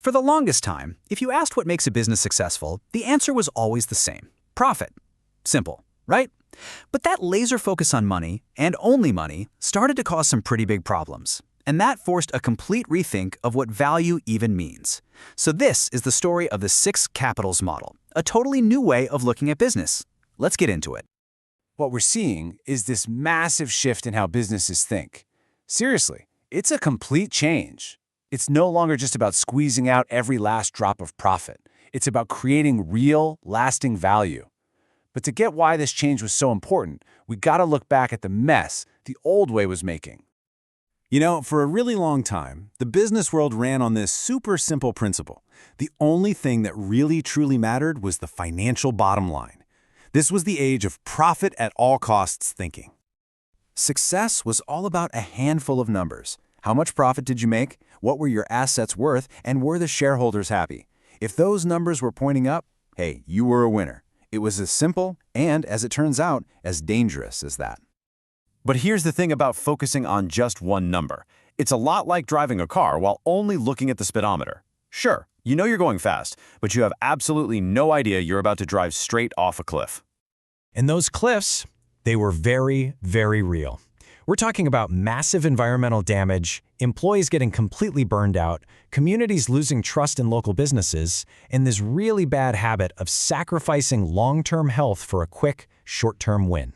For the longest time, if you asked what makes a business successful, the answer was always the same: profit. Simple, right? But that laser focus on money, and only money, started to cause some pretty big problems. And that forced a complete rethink of what value even means. So this is the story of the 6 capitals model, a totally new way of looking at business. Let's get into it. What we're seeing is this massive shift in how businesses think. Seriously, it's a complete change. It's no longer just about squeezing out every last drop of profit. It's about creating real, lasting value. But to get why this change was so important, we gotta look back at the mess the old way was making. You know, for a really long time, the business world ran on this super simple principle. The only thing that really truly mattered was the financial bottom line. This was the age of profit at all costs thinking. Success was all about a handful of numbers. How much profit did you make? What were your assets worth? And were the shareholders happy? If those numbers were pointing up, hey, you were a winner. It was as simple and, as it turns out, as dangerous as that. But here's the thing about focusing on just one number. It's a lot like driving a car while only looking at the speedometer. Sure, you know you're going fast, but you have absolutely no idea you're about to drive straight off a cliff. And those cliffs, they were very, very real. We're talking about massive environmental damage, employees getting completely burned out, communities losing trust in local businesses, and this really bad habit of sacrificing long-term health for a quick, short-term win.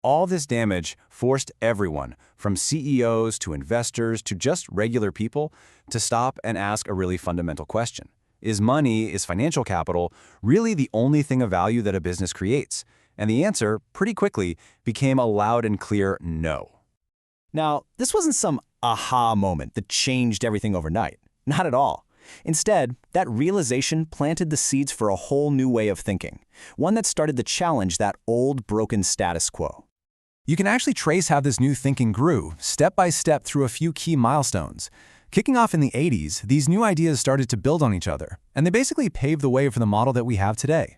All this damage forced everyone, from CEOs to investors to just regular people, to stop and ask a really fundamental question. Is money, is financial capital, really the only thing of value that a business creates? And the answer, pretty quickly, became a loud and clear no. Now, this wasn't some aha moment that changed everything overnight. Not at all. Instead, that realization planted the seeds for a whole new way of thinking, one that started to challenge that old, broken status quo. You can actually trace how this new thinking grew, step by step, through a few key milestones. Kicking off in the 80s, these new ideas started to build on each other, and they basically paved the way for the model that we have today.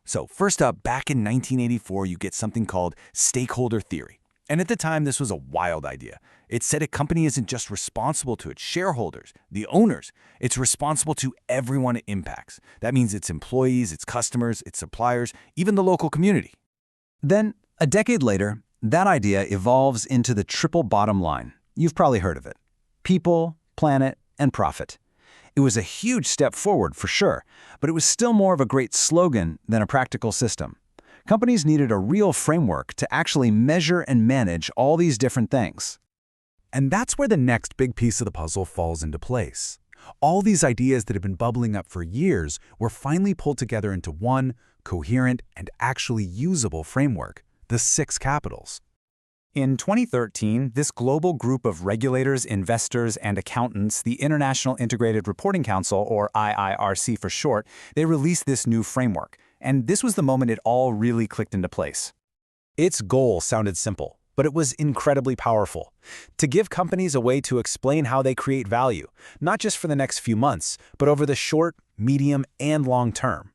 So first up, back in 1984, you get something called stakeholder theory. And at the time, this was a wild idea. It said a company isn't just responsible to its shareholders, the owners. It's responsible to everyone it impacts. That means its employees, its customers, its suppliers, even the local community. Then, a decade later, that idea evolves into the triple bottom line. You've probably heard of it: people, planet, and profit. It was a huge step forward for sure, but it was still more of a great slogan than a practical system. Companies needed a real framework to actually measure and manage all these different things. And that's where the next big piece of the puzzle falls into place. All these ideas that had been bubbling up for years were finally pulled together into one coherent and actually usable framework: the 6 capitals. In 2013, this global group of regulators, investors, and accountants, the International Integrated Reporting Council, or IIRC for short, they released this new framework. And this was the moment it all really clicked into place. Its goal sounded simple, but it was incredibly powerful: to give companies a way to explain how they create value, not just for the next few months, but over the short, medium, and long term.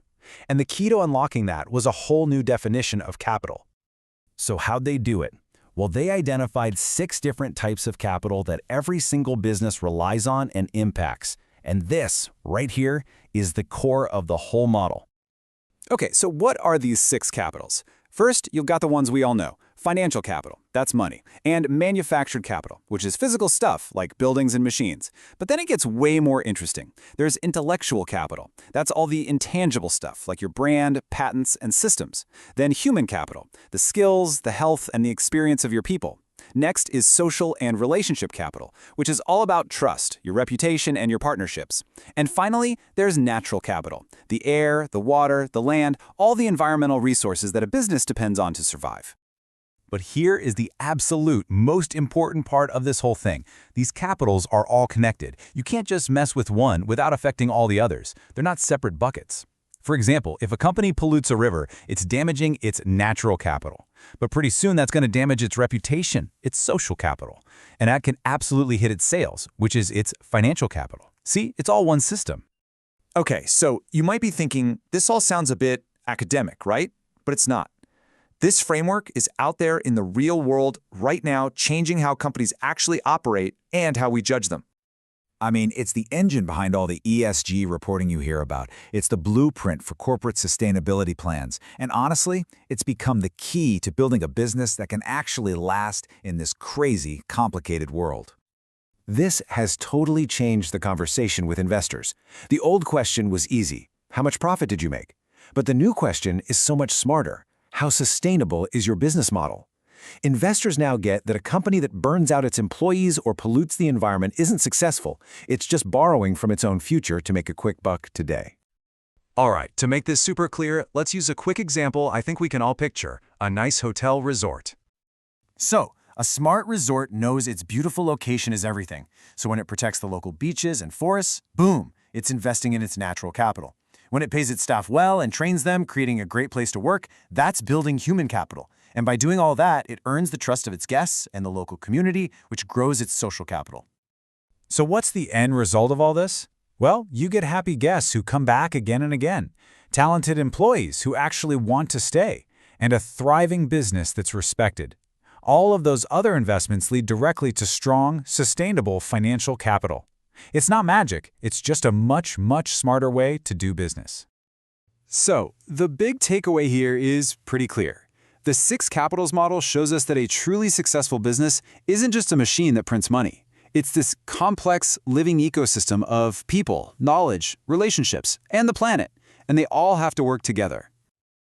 And the key to unlocking that was a whole new definition of capital. So how'd they do it? Well, they identified 6 different types of capital that every single business relies on and impacts. And this, right here, is the core of the whole model. Okay, so what are these 6 capitals? First, you've got the ones we all know: financial capital, that's money, and manufactured capital, which is physical stuff like buildings and machines. But then it gets way more interesting. There's intellectual capital. That's all the intangible stuff like your brand, patents, and systems. Then human capital, the skills, the health, and the experience of your people. Next is social and relationship capital, which is all about trust, your reputation, and your partnerships. And finally, there's natural capital: the air, the water, the land, all the environmental resources that a business depends on to survive. But here is the absolute most important part of this whole thing. These capitals are all connected. You can't just mess with one without affecting all the others. They're not separate buckets. For example, if a company pollutes a river, it's damaging its natural capital. But pretty soon that's going to damage its reputation, its social capital. And that can absolutely hit its sales, which is its financial capital. See, it's all one system. Okay, so you might be thinking, this all sounds a bit academic, right? But it's not. This framework is out there in the real world right now, changing how companies actually operate and how we judge them. I mean, it's the engine behind all the ESG reporting you hear about. It's the blueprint for corporate sustainability plans. And honestly, it's become the key to building a business that can actually last in this crazy, complicated world. This has totally changed the conversation with investors. The old question was easy. How much profit did you make? But the new question is so much smarter. How sustainable is your business model? Investors now get that a company that burns out its employees or pollutes the environment isn't successful. It's just borrowing from its own future to make a quick buck today. All right, to make this super clear, let's use a quick example I think we can all picture: a nice hotel resort. So, a smart resort knows its beautiful location is everything. So when it protects the local beaches and forests, boom, it's investing in its natural capital. When it pays its staff well and trains them, creating a great place to work, that's building human capital. And by doing all that, it earns the trust of its guests and the local community, which grows its social capital. So what's the end result of all this? Well, you get happy guests who come back again and again, talented employees who actually want to stay, and a thriving business that's respected. All of those other investments lead directly to strong, sustainable financial capital. It's not magic, it's just a much, much smarter way to do business. So, the big takeaway here is pretty clear. The 6 Capitals model shows us that a truly successful business isn't just a machine that prints money. It's this complex, living ecosystem of people, knowledge, relationships, and the planet, and they all have to work together.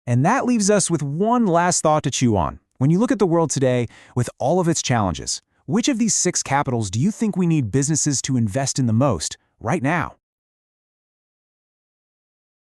And that leaves us with one last thought to chew on. When you look at the world today, with all of its challenges, which of these 6 capitals do you think we need businesses to invest in the most right now?